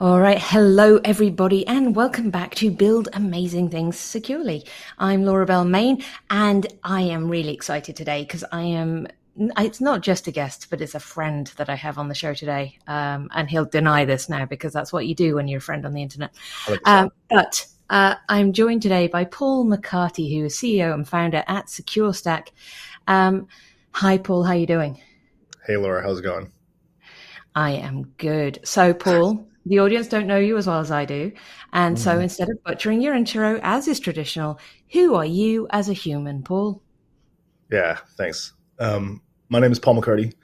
All right. Hello, everybody, and welcome back to Build Amazing Things Securely. I'm Laura Bell Main, and I am really excited today because it's not just a guest, but it's a friend that I have on the show today. And he'll deny this now because that's what you do when you're a friend on the internet. But I'm joined today by Paul McCarty, who is CEO and founder at SecureStack. Hi, Paul. How are you doing? Hey, Laura. How's it going? I am good. So, Paul, the audience don't know you as well as I do. And so instead of butchering your intro, as is traditional, who are you as a human, Paul? Yeah, thanks. My name is Paul McCarty.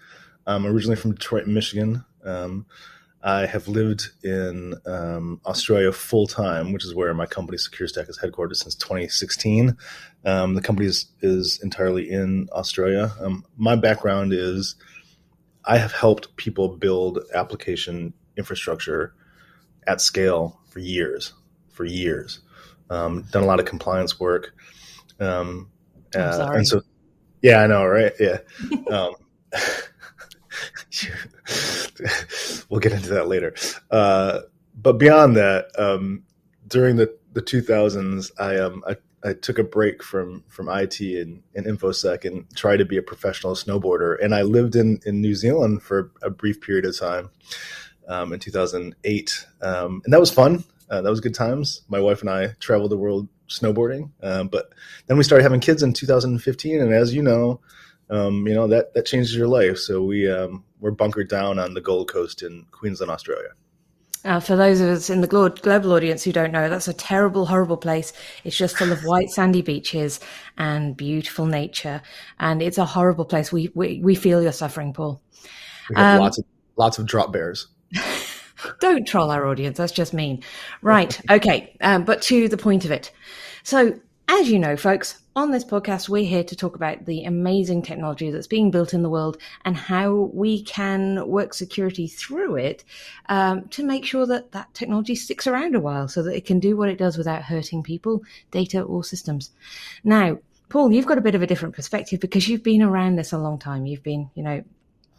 I'm originally from Detroit, Michigan. I have lived in Australia full time, which is where my company SecureStack is headquartered since 2016. The company is entirely in Australia. My background is I have helped people build application infrastructure at scale for years. Done a lot of compliance work. I'm sorry. And so, yeah, I know, right? Yeah. We'll get into that later. But beyond that, during the 2000s, I took a break from IT and InfoSec and tried to be a professional snowboarder. And I lived in New Zealand for a brief period of time in 2008. And that was fun. That was good times. My wife and I traveled the world snowboarding. But then we started having kids in 2015. And as you know, that changes your life. So we're bunkered down on the Gold Coast in Queensland, Australia. For those of us in the global audience who don't know, that's a terrible, horrible place. It's just full of white sandy beaches and beautiful nature. And it's a horrible place. We feel your suffering, Paul. We have lots of drop bears. Don't troll our audience. That's just mean. Right. Okay. But to the point of it. So as you know, folks, on this podcast, we're here to talk about the amazing technology that's being built in the world and how we can work security through it to make sure that that technology sticks around a while so that it can do what it does without hurting people, data, or systems. Now, Paul, you've got a bit of a different perspective because you've been around this a long time. You've been,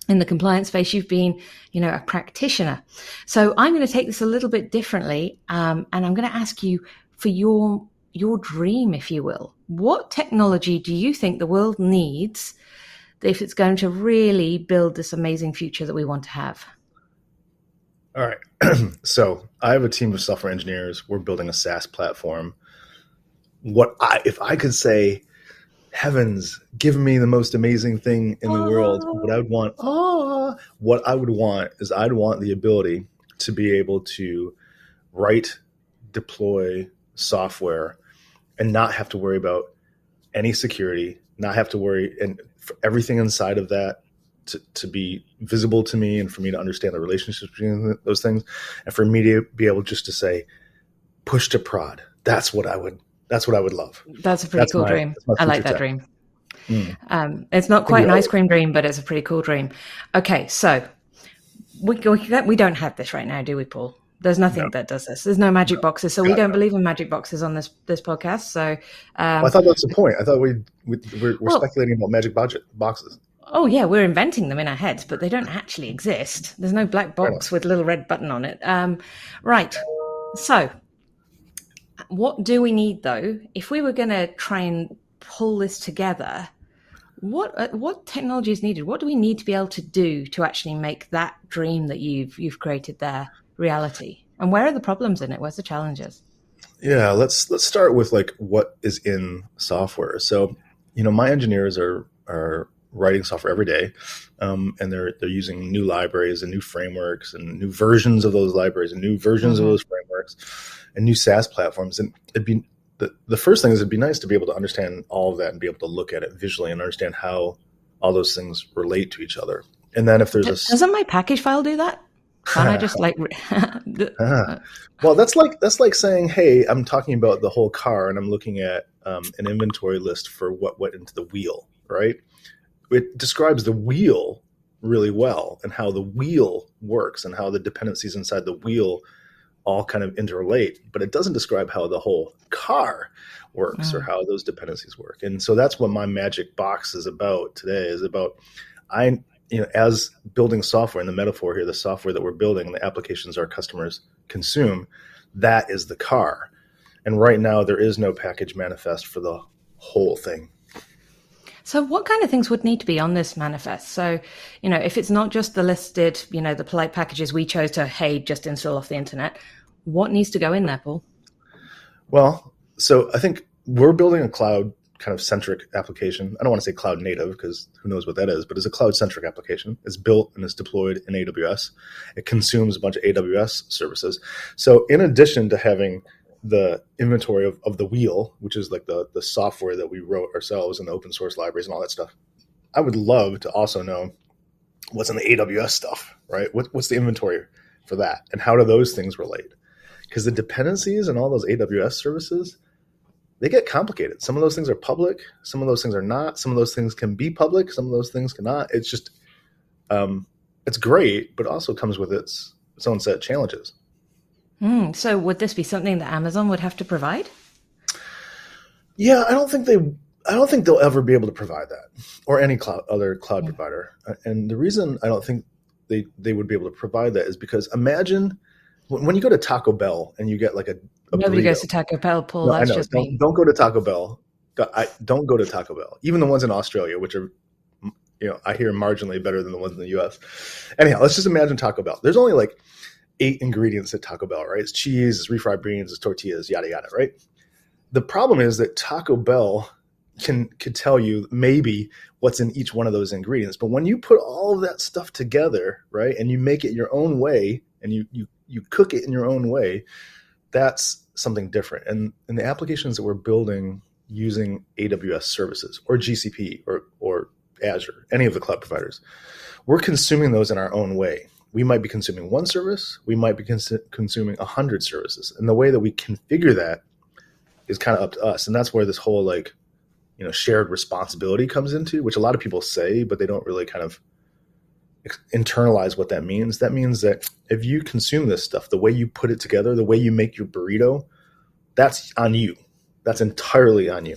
in the compliance space, you've been, a practitioner. So I'm going to take this a little bit differently, and I'm going to ask you for your dream, if you will. What technology do you think the world needs if it's going to really build this amazing future that we want to have? All right. So I have a team of software engineers. We're building a SaaS platform. If I could say, heavens, give me the most amazing thing in the world, what I would want is I'd want the ability to be able to write, deploy software and not have to worry about any security, not have to worry, and for everything inside of that to be visible to me and for me to understand the relationships between those things, and for me to be able just to say, push to prod. That's what I would love. That's a pretty cool dream. I like that dream. It's not quite an ice cream dream, but it's a pretty cool dream. Okay, so we don't have this right now, do we, Paul? There's nothing that does this. There's no magic boxes. So we don't believe in magic boxes on this podcast. So I thought that's the point. I thought we're speculating about magic boxes. Oh, yeah, we're inventing them in our heads, but they don't actually exist. There's no black box with a little red button on it. Right. So what do we need, though? If we were going to try and pull this together, what technology is needed? What do we need to be able to do to actually make that dream that you've created there reality? And where are the problems in it? Where's the challenges? Yeah, let's start with what is in software. So, my engineers are writing software every day, and they're using new libraries and new frameworks and new versions of those libraries and new versions of those frameworks and new SaaS platforms. And it'd be the first thing is it'd be nice to be able to understand all of that and be able to look at it visually and understand how all those things relate to each other. And then if there's doesn't my package file do that? Can't I just Well, that's like saying, hey, I'm talking about the whole car and I'm looking at an inventory list for what went into the wheel, right? It describes the wheel really well and how the wheel works and how the dependencies inside the wheel all kind of interrelate, but it doesn't describe how the whole car works or how those dependencies work. And so that's what my magic box is about today, is about as building software, in the metaphor here, the software that we're building, the applications our customers consume, that is the car. And right now there is no package manifest for the whole thing. So what kind of things would need to be on this manifest? So, if it's not just the listed, the polite packages we chose to, hey, just install off the internet, what needs to go in there, Paul? Well, so I think we're building a cloud kind of centric application. I don't want to say cloud native because who knows what that is, but it's a cloud centric application. It's built and it's deployed in AWS. It consumes a bunch of AWS services. So in addition to having the inventory of the wheel, which is like the software that we wrote ourselves and the open source libraries and all that stuff, I would love to also know what's in the AWS stuff, right? What's the inventory for that? And how do those things relate? Because the dependencies and all those AWS services, they get complicated. Some of those things are public. Some of those things are not. Some of those things can be public. Some of those things cannot. It's just, it's great, but also comes with its own set of challenges. So would this be something that Amazon would have to provide? Yeah, I don't think they'll ever be able to provide that, or any other cloud provider. And the reason I don't think they would be able to provide that is because imagine when you go to Taco Bell and you get like a Nobody burrito. goes to Taco Bell, Paul. No, That's I know. just me. Don't go to Taco Bell. Don't go to Taco Bell. Even the ones in Australia, which are, I hear marginally better than the ones in the U.S. Anyhow, let's just imagine Taco Bell. There's only like 8 ingredients at Taco Bell, right? It's cheese, it's refried beans, it's tortillas, yada, yada, right? The problem is that Taco Bell could tell you maybe what's in each one of those ingredients. But when you put all of that stuff together, right, and you make it your own way and you cook it in your own way, that's something different. And the applications that we're building using AWS services or GCP or Azure, any of the cloud providers, we're consuming those in our own way. We might be consuming one service. We might be consuming 100 services. And the way that we configure that is kind of up to us. And that's where this whole shared responsibility comes into, which a lot of people say, but they don't really kind of internalize what that means. That means that if you consume this stuff, the way you put it together, the way you make your burrito, that's on you. That's entirely on you.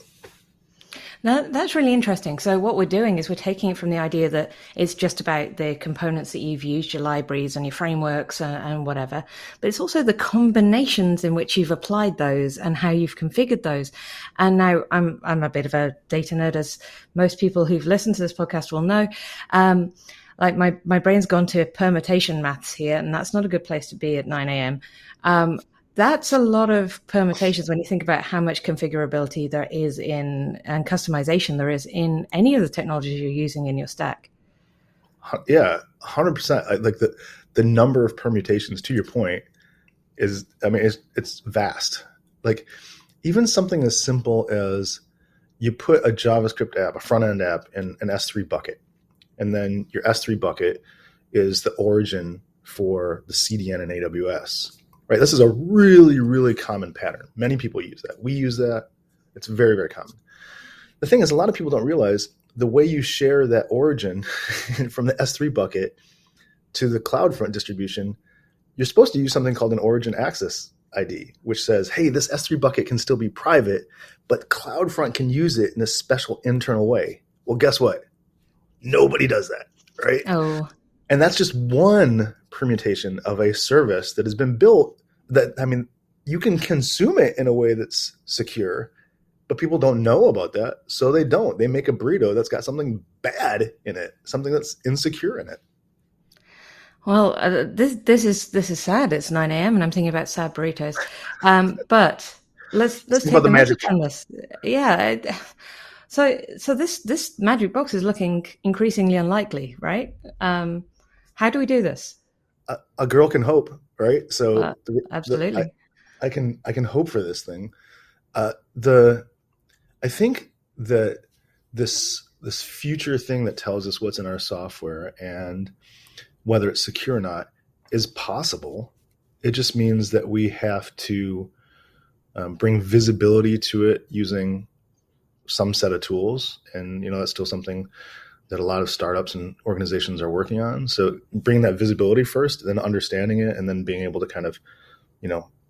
Now, that's really interesting. So what we're doing is we're taking it from the idea that it's just about the components that you've used, your libraries and your frameworks and whatever, but it's also the combinations in which you've applied those and how you've configured those. And now I'm a bit of a data nerd, as most people who've listened to this podcast will know. Like my brain's gone to permutation maths here, and that's not a good place to be at 9 a.m. That's a lot of permutations when you think about how much configurability there is and customization there is in any of the technologies you're using in your stack. Yeah, 100%. Like the number of permutations, to your point, it's vast. Like even something as simple as you put a JavaScript app, a front-end app, in an S3 bucket, and then your S3 bucket is the origin for the CDN in AWS. Right. This is a really, really common pattern. Many people use that. We use that. It's very, very common. The thing is, a lot of people don't realize the way you share that origin from the S3 bucket to the CloudFront distribution, you're supposed to use something called an origin access ID, which says, hey, this S3 bucket can still be private, but CloudFront can use it in a special internal way. Well, guess what? Nobody does that, right? Oh. And that's just one permutation of a service that has been built you can consume it in a way that's secure, but people don't know about that. So they don't. They make a burrito that's got something bad in it, something that's insecure in it. Well, this is sad. It's 9 a.m. and I'm thinking about sad burritos. But let's take the magic from this. Yeah. So this magic box is looking increasingly unlikely, right? How do we do this? A girl can hope, right? So absolutely, I can hope for this thing. I think that this future thing that tells us what's in our software and whether it's secure or not is possible. It just means that we have to bring visibility to it using some set of tools, and that's still something that a lot of startups and organizations are working on. So bringing that visibility first, then understanding it, and then being able to kind of,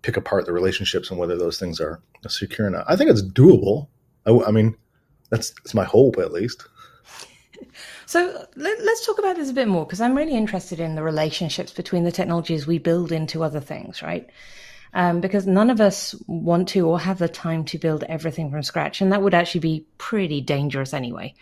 pick apart the relationships and whether those things are secure or not. I think it's doable. I mean, that's my hope, at least. So let's talk about this a bit more because I'm really interested in the relationships between the technologies we build into other things, right? Because none of us want to or have the time to build everything from scratch, and that would actually be pretty dangerous anyway.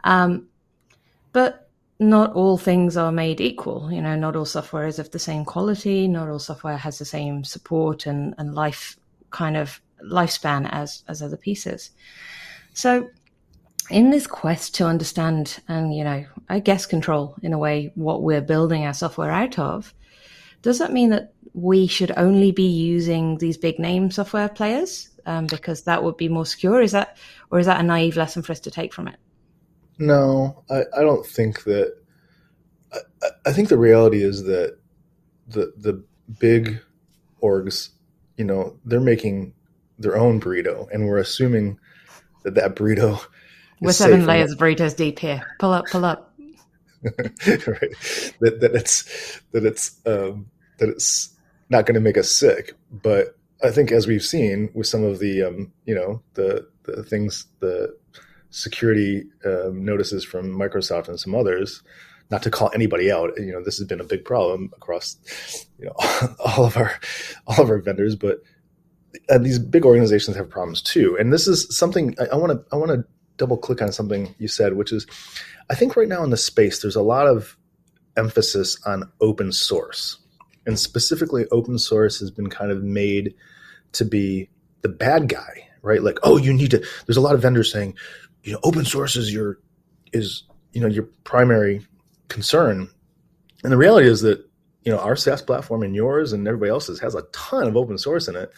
But not all things are made equal. Not all software is of the same quality. Not all software has the same support and life kind of lifespan as other pieces. So in this quest to understand and, I guess control in a way what we're building our software out of, does that mean that we should only be using these big name software players because that would be more secure? Is that a naive lesson for us to take from it? No, I don't think that. I think the reality is that the big orgs, they're making their own burrito, and we're assuming that burrito is We're 7 layers of burritos deep here. Pull up. Right. That it's not going to make us sick. But I think, as we've seen with some of the the things, the security notices from Microsoft and some others, not to call anybody out, this has been a big problem across all of our vendors, but these big organizations have problems too. And this is something I want to double click on something you said, which is, I think right now in the space, there's a lot of emphasis on open source, and specifically open source has been kind of made to be the bad guy, right? Like, oh, there's a lot of vendors saying, open source is your primary concern. And the reality is that, our SaaS platform and yours and everybody else's has a ton of open source in it,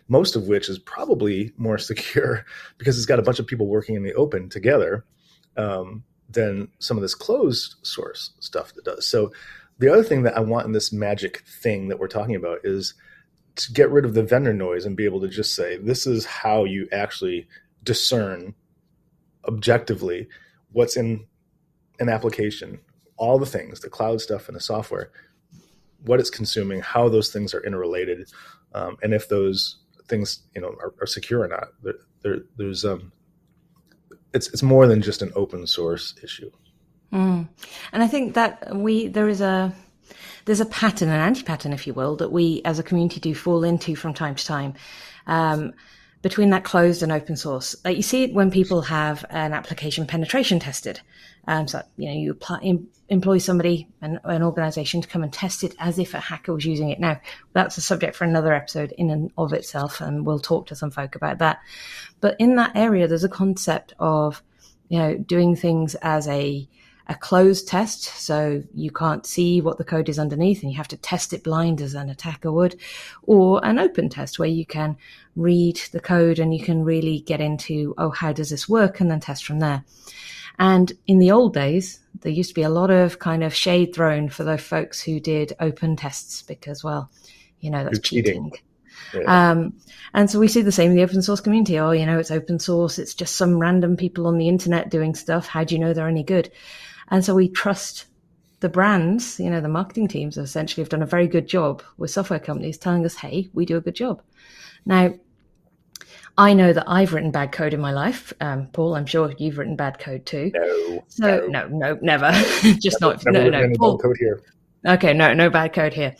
most of which is probably more secure because it's got a bunch of people working in the open together than some of this closed source stuff that does. So the other thing that I want in this magic thing that we're talking about is to get rid of the vendor noise and be able to just say, this is how you actually discern objectively what's in an application, all the things, the cloud stuff and the software, what it's consuming, how those things are interrelated, and if those things are secure or not. There's it's more than just an open source issue. And I think that there's a pattern, an anti-pattern, if you will, that we as a community do fall into from time to time. Between that closed and open source. You see it when people have an application penetration tested. So, you employ somebody, an organization, to come and test it as if a hacker was using it. Now, that's a subject for another episode in and of itself, and we'll talk to some folk about that. But in that area, there's a concept of, doing things as a closed test, so you can't see what the code is underneath and you have to test it blind as an attacker would, or an open test where you can read the code and you can really get into, how does this work, and then test from there. And in the old days, there used to be a lot of kind of shade thrown for those folks who did open tests because, well, that's cheating. Yeah. And so we see the same in the open source community. It's open source. It's just some random people on the internet doing stuff. How do you know they're any good? And so we trust the brands, the marketing teams essentially have done a very good job with software companies telling us, hey, we do a good job. Now, I know that I've written bad code in my life. Paul, I'm sure you've written bad code too. No, never. Just never no. Paul, code here. Okay, no bad code here.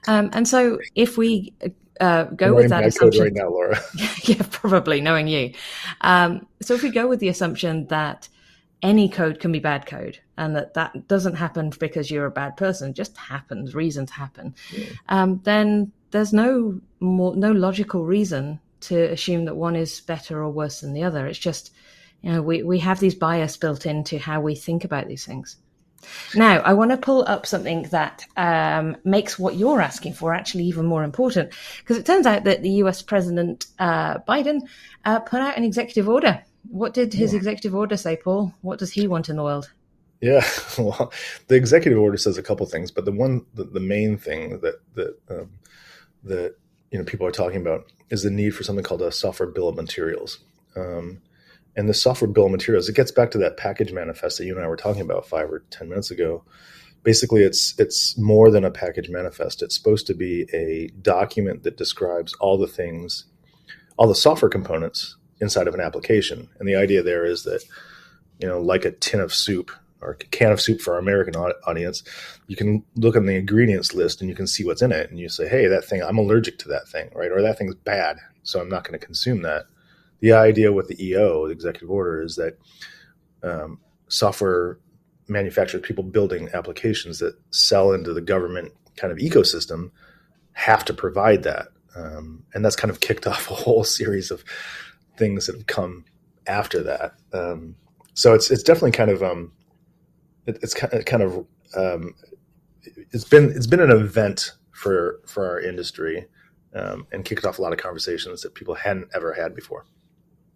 And so if we go with that assumption right now, Laura. Yeah, probably, knowing you. So if we go with the assumption that any code can be bad code and that doesn't happen because you're a bad person, it just happens, reasons happen, then there's no logical reason to assume that one is better or worse than the other. It's just, we have these bias built into how we think about these things. Now, I want to pull up something that makes what you're asking for actually even more important, because it turns out that the US President Biden put out an executive order. What did his executive order say, Paul? What does he want in the world? Yeah, well, the executive order says a couple things, but the main thing that people are talking about is the need for something called a software bill of materials. And the software bill of materials, it gets back to that package manifest that you and I were talking about 5 or 10 minutes ago. Basically, it's more than a package manifest. It's supposed to be a document that describes all the things, all the software components inside of an application. And the idea there is that like a tin of soup or a can of soup for our American audience, you can look on the ingredients list and you can see what's in it. And you say, hey, that thing, I'm allergic to that thing, right? Or that thing's bad, so I'm not going to consume that. The idea with the EO, the executive order, is that software manufacturers, people building applications that sell into the government kind of ecosystem, have to provide that. And that's kind of kicked off a whole series of things that have come after that. So it's definitely kind of it's been an event for our industry, and kicked off a lot of conversations that people hadn't ever had before.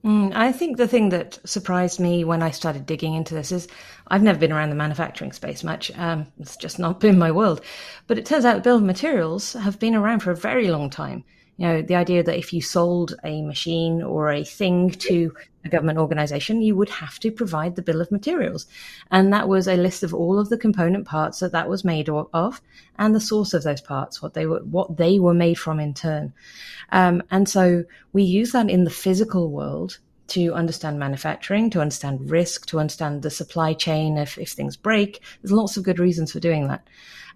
I think the thing that surprised me when I started digging into this is I've never been around the manufacturing space much. It's just not been my world. But it turns out bill of materials have been around for a very long time. The idea that if you sold a machine or a thing to a government organization, you would have to provide the bill of materials. And that was a list of all of the component parts that was made of, and the source of those parts, what they were made from in turn. And so we use that in the physical world to understand manufacturing, to understand risk, to understand the supply chain if things break. There's lots of good reasons for doing that.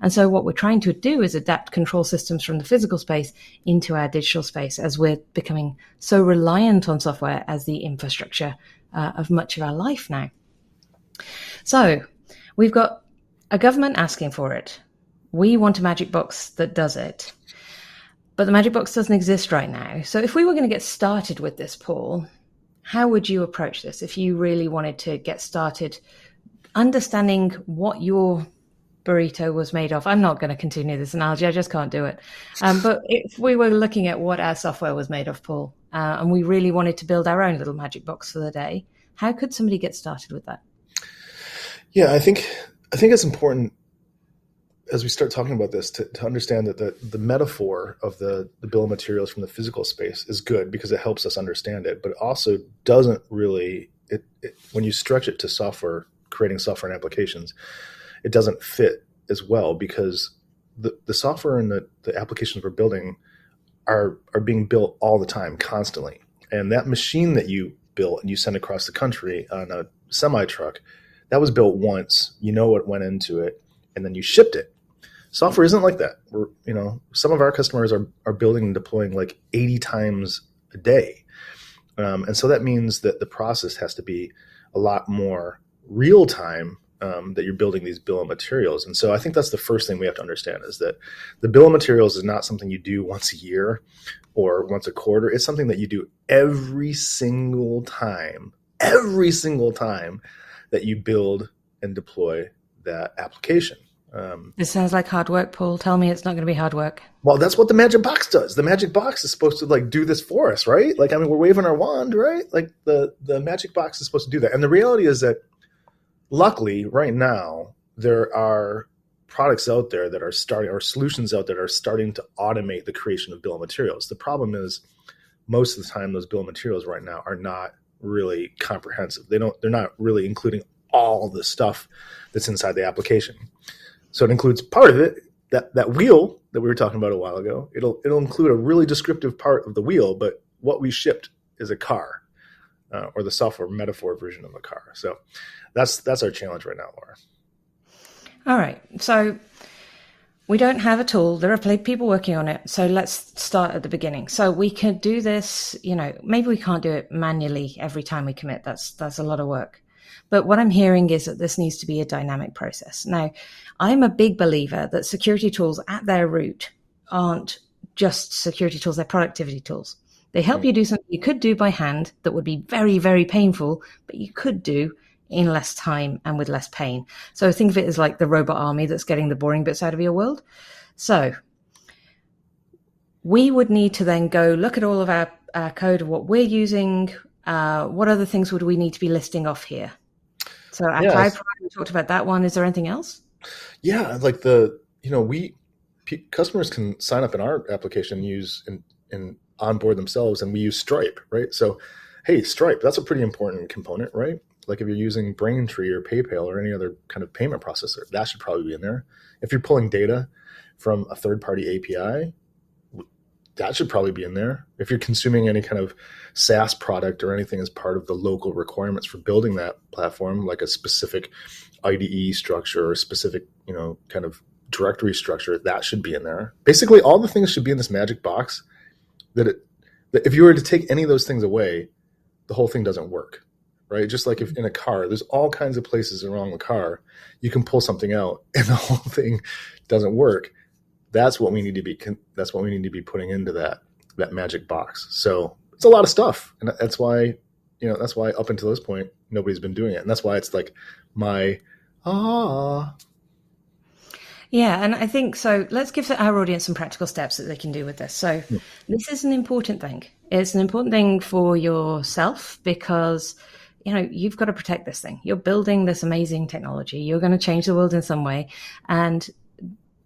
And so what we're trying to do is adapt control systems from the physical space into our digital space, as we're becoming so reliant on software as the infrastructure of much of our life now. So we've got a government asking for it. We want a magic box that does it. But the magic box doesn't exist right now. So if we were going to get started with this, Paul, how would you approach this if you really wanted to get started understanding what your burrito was made of? I'm not going to continue this analogy. I just can't do it. But if we were looking at what our software was made of, Paul, and we really wanted to build our own little magic box for the day, how could somebody get started with that? Yeah, I think it's important as we start talking about this to understand that the metaphor of the bill of materials from the physical space is good because it helps us understand it, but it also doesn't really, when you stretch it to software, creating software and applications, it doesn't fit as well, because the software and the applications we're building are being built all the time, constantly. And that machine that you built and you sent across the country on a semi truck, that was built once, what went into it, and then you shipped it. Software isn't like that. Some of our customers are building and deploying like 80 times a day. And so that means that the process has to be a lot more real time, that you're building these bill of materials. And so I think that's the first thing we have to understand, is that the bill of materials is not something you do once a year or once a quarter. It's something that you do every single time that you build and deploy that application. This sounds like hard work, Paul. Tell me it's not going to be hard work. Well, that's what the magic box does. The magic box is supposed to do this for us, right? We're waving our wand, right? The magic box is supposed to do that. And the reality is that luckily right now there are products out there that are starting, or solutions out there that are starting to automate the creation of bill of materials. The problem is most of the time those bill of materials right now are not really comprehensive. They're not really including all the stuff that's inside the application. So it includes part of it, that wheel that we were talking about a while ago. It'll include a really descriptive part of the wheel, but what we shipped is a car, or the software metaphor version of a car. So that's our challenge right now, Laura. All right. So we don't have a tool. There are people working on it. So let's start at the beginning. So we could do this, maybe we can't do it manually every time we commit. That's a lot of work. But what I'm hearing is that this needs to be a dynamic process. Now, I'm a big believer that security tools at their root aren't just security tools, they're productivity tools. They help you do something you could do by hand that would be very, very painful, but you could do in less time and with less pain. So think of it as like the robot army that's getting the boring bits out of your world. So we would need to then go look at all of our code of what we're using. What other things would we need to be listing off here? So our cloud provider, we talked about that one. Is there anything else? Yeah, customers can sign up in our application, use and onboard themselves, and we use Stripe, right? So, hey, Stripe, that's a pretty important component, right? Like if you're using Braintree or PayPal or any other kind of payment processor, that should probably be in there. If you're pulling data from a third-party API, that should probably be in there. If you're consuming any kind of SaaS product or anything as part of the local requirements for building that platform, like a specific IDE structure or a specific, kind of directory structure, that should be in there. Basically, all the things should be in this magic box that if you were to take any of those things away, the whole thing doesn't work, right? Just like if in a car, there's all kinds of places around the car, you can pull something out and the whole thing doesn't work. That's what we need to be putting into that magic box. So it's a lot of stuff. And that's why up until this point, nobody's been doing it. And that's why it's like Yeah, and I think so. Let's give our audience some practical steps that they can do with this. So this is an important thing. It's an important thing for yourself because, you've got to protect this thing. You're building this amazing technology. You're going to change the world in some way. And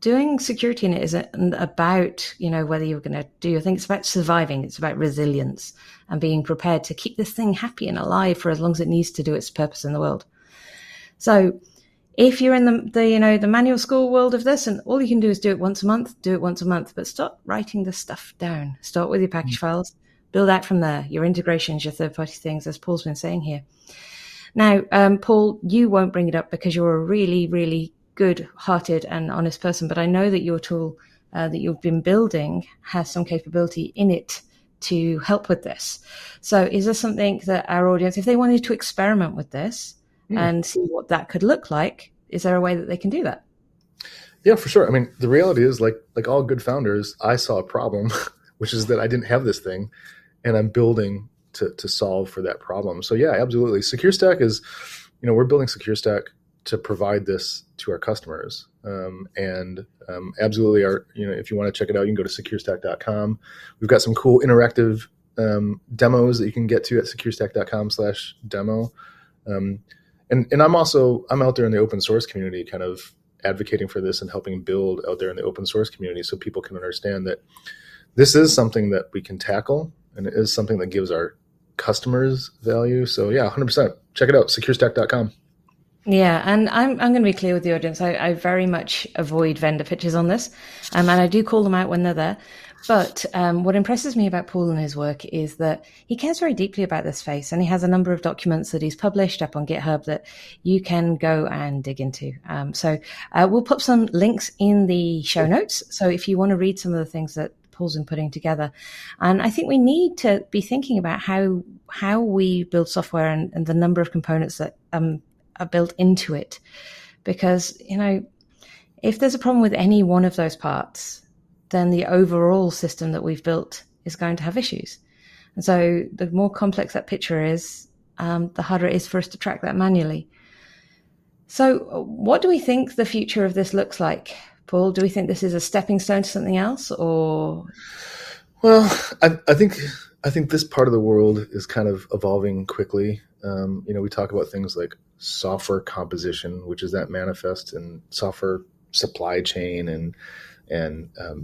doing security in it isn't about, whether you're going to do your thing. It's about surviving. It's about resilience and being prepared to keep this thing happy and alive for as long as it needs to do its purpose in the world. So if you're in the manual school world of this and all you can do is do it once a month, but start writing this stuff down. Start with your package files, build out from there, your integrations, your third-party things, as Paul's been saying here. Now, Paul, you won't bring it up because you're a really, really good-hearted and honest person, but I know that your tool that you've been building has some capability in it to help with this. So is this something that our audience, if they wanted to experiment with this and see what that could look like, is there a way that they can do that? Yeah, for sure. I mean, the reality is like all good founders, I saw a problem, which is that I didn't have this thing and I'm building to solve for that problem. So yeah, absolutely. SecureStack is, we're building SecureStack to provide this to our customers. Absolutely, if you want to check it out, you can go to SecureStack.com. We've got some cool interactive demos that you can get to at SecureStack.com/demo. And I'm out there in the open source community kind of advocating for this and helping build out there in the open source community so people can understand that this is something that we can tackle and it is something that gives our customers value. So yeah, 100%. Check it out, SecureStack.com. Yeah, and I'm going to be clear with the audience. I very much avoid vendor pitches on this, and I do call them out when they're there. But what impresses me about Paul and his work is that he cares very deeply about this space, and he has a number of documents that he's published up on GitHub that you can go and dig into. So we'll put some links in the show notes. So if you want to read some of the things that Paul's been putting together, and I think we need to be thinking about how we build software and the number of components that are built into it, because if there's a problem with any one of those parts, then the overall system that we've built is going to have issues. And so the more complex that picture is, the harder it is for us to track that manually. So what do we think the future of this looks like, Paul? Do we think this is a stepping stone to something else, or? Well, I think this part of the world is kind of evolving quickly. We talk about things like software composition, which is that manifest in software supply chain and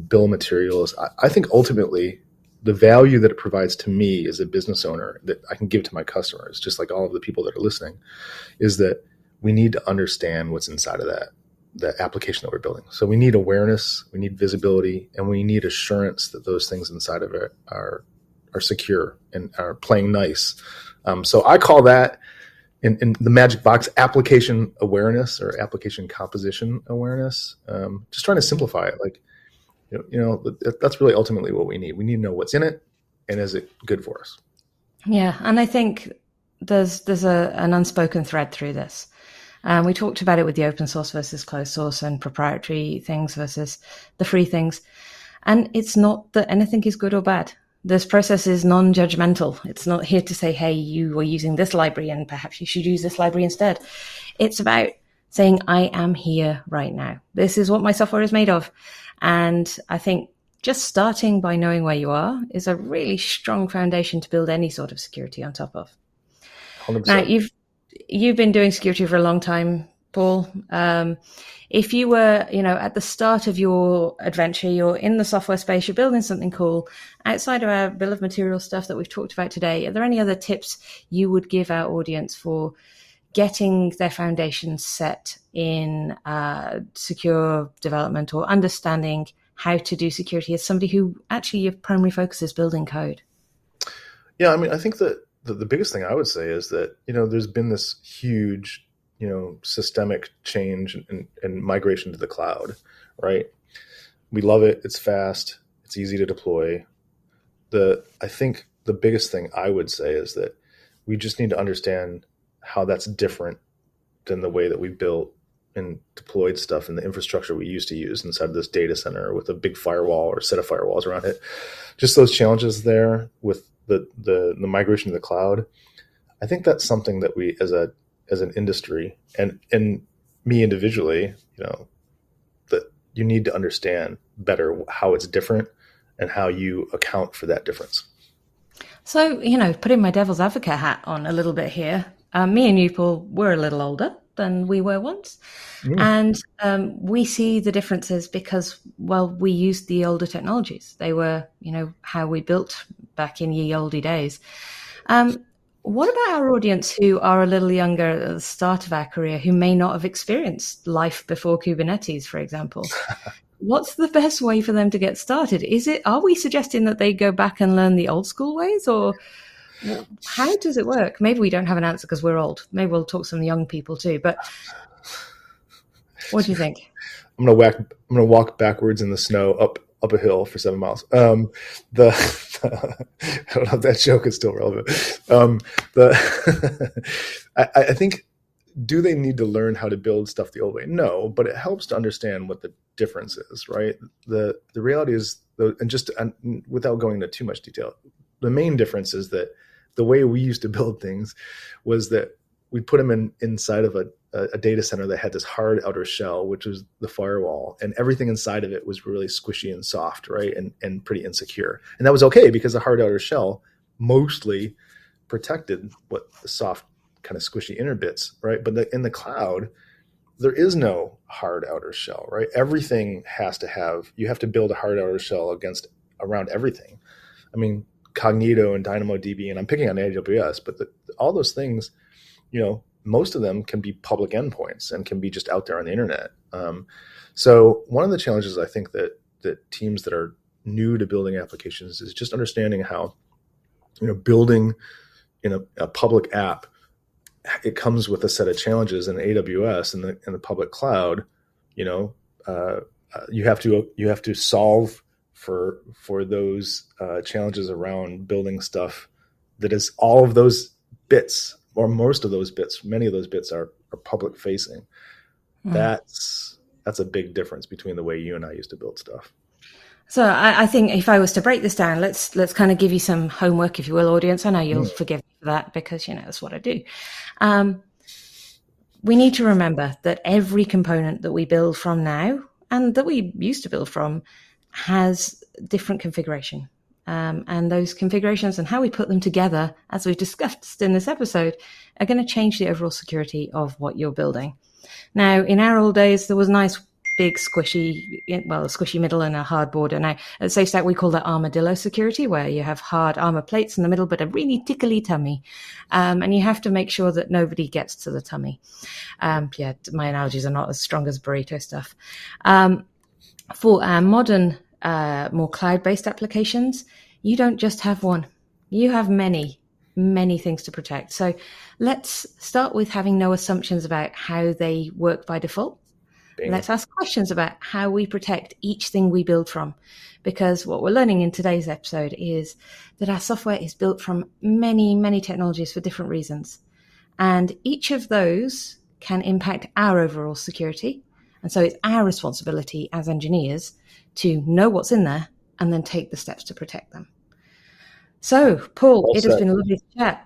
bill of materials. I think ultimately the value that it provides to me as a business owner that I can give to my customers, just like all of the people that are listening, is that we need to understand what's inside of that application that we're building. So we need awareness, we need visibility, and we need assurance that those things inside of it are secure and are playing nice. So I call that in the magic box application awareness or application composition awareness. Just trying to simplify it. Like, that's really ultimately what we need. We need to know what's in it and is it good for us? Yeah. And I think there's an unspoken thread through this. We talked about it with the open source versus closed source and proprietary things versus the free things. And it's not that anything is good or bad. This process is non-judgmental. It's not here to say, hey, you are using this library and perhaps you should use this library instead. It's about saying, I am here right now. This is what my software is made of. And I think just starting by knowing where you are is a really strong foundation to build any sort of security on top of. 100%. Now, you've been doing security for a long time, Paul. If you were, at the start of your adventure, you're in the software space, you're building something cool, outside of our bill of material stuff that we've talked about today, are there any other tips you would give our audience for getting their foundation set in secure development or understanding how to do security as somebody who actually your primary focus is building code? Yeah, I mean, I think that the biggest thing I would say is that, there's been this huge, systemic change and migration to the cloud, right? We love it. It's fast. It's easy to deploy. I think the biggest thing I would say is that we just need to understand how that's different than the way that we built and deployed stuff in the infrastructure we used to use inside of this data center with a big firewall or set of firewalls around it. Just those challenges there with the migration to the cloud. I think that's something that we as an industry and me individually, that you need to understand better how it's different and how you account for that difference. So, putting my devil's advocate hat on a little bit here, me and you, Paul, we're a little older than we were once. And we see the differences because, well, we used the older technologies. They were, how we built back in ye olde days. What about our audience who are a little younger at the start of our career, who may not have experienced life before Kubernetes, for example? What's the best way for them to get started? Are we suggesting that they go back and learn the old school ways, or how does it work? Maybe we don't have an answer because we're old. Maybe we'll talk to some young people too, but what do you think? I'm gonna walk backwards in the snow up a hill for 7 miles. I don't know if that joke is still relevant. I think, do they need to learn how to build stuff the old way? No, but it helps to understand what the difference is, right? The reality is, and without going into too much detail, the main difference is that the way we used to build things was that we put them inside of a data center that had this hard outer shell, which was the firewall, and everything inside of it was really squishy and soft, right? And pretty insecure. And that was okay because the hard outer shell mostly protected what the soft kind of squishy inner bits, right? But in the cloud, there is no hard outer shell, right? Everything you have to build a hard outer shell around everything. I mean, Cognito and DynamoDB, and I'm picking on AWS, but all those things, most of them can be public endpoints and can be just out there on the internet. So one of the challenges I think that teams that are new to building applications is just understanding how, building in a public app, it comes with a set of challenges in AWS and in the public cloud. You have to solve for those challenges around building stuff that is all of those bits, or most of those bits, many of those bits are public facing. That's a big difference between the way you and I used to build stuff. So I think if I was to break this down, let's kind of give you some homework, if you will, audience. I know you'll forgive me for that because, that's what I do. We need to remember that every component that we build from now and that we used to build from has different configuration. And those configurations and how we put them together, as we've discussed in this episode, are going to change the overall security of what you're building. Now, in our old days, there was a nice big a squishy middle and a hard border. Now, at SafeStack, we call that armadillo security, where you have hard armor plates in the middle, but a really tickly tummy. And you have to make sure that nobody gets to the tummy. My analogies are not as strong as burrito stuff. For our modern, more cloud-based applications, you don't just have one. You have many, many things to protect. So let's start with having no assumptions about how they work by default. Bing. Let's ask questions about how we protect each thing we build from. Because what we're learning in today's episode is that our software is built from many, many technologies for different reasons. And each of those can impact our overall security. And so it's our responsibility as engineers to know what's in there and then take the steps to protect them. So, Paul, it has been lovely to chat.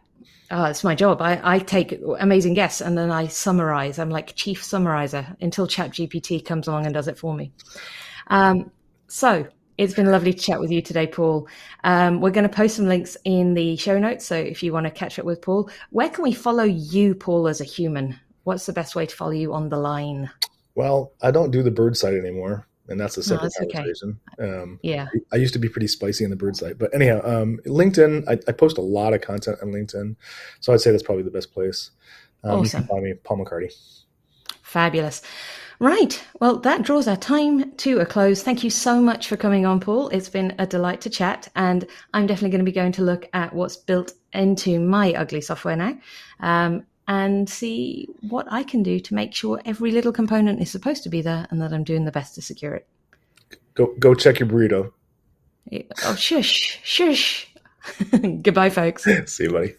It's my job. I take amazing guests and then I summarize. I'm like chief summarizer until ChatGPT comes along and does it for me. So it's been lovely to chat with you today, Paul. We're going to post some links in the show notes. So if you want to catch up with Paul, where can we follow you, Paul, as a human? What's the best way to follow you on the line? Well, I don't do the bird site anymore. And that's a separate conversation. Yeah. I used to be pretty spicy in the bird site. But anyhow, LinkedIn, I post a lot of content on LinkedIn. So I'd say that's probably the best place. Awesome. You can find me, Paul McCarty. Fabulous. Right. Well, that draws our time to a close. Thank you so much for coming on, Paul. It's been a delight to chat, and I'm definitely going to be going to look at what's built into my ugly software now, and see what I can do to make sure every little component is supposed to be there and that I'm doing the best to secure it. Go check your burrito. Oh, shush. Goodbye, folks. See you, buddy.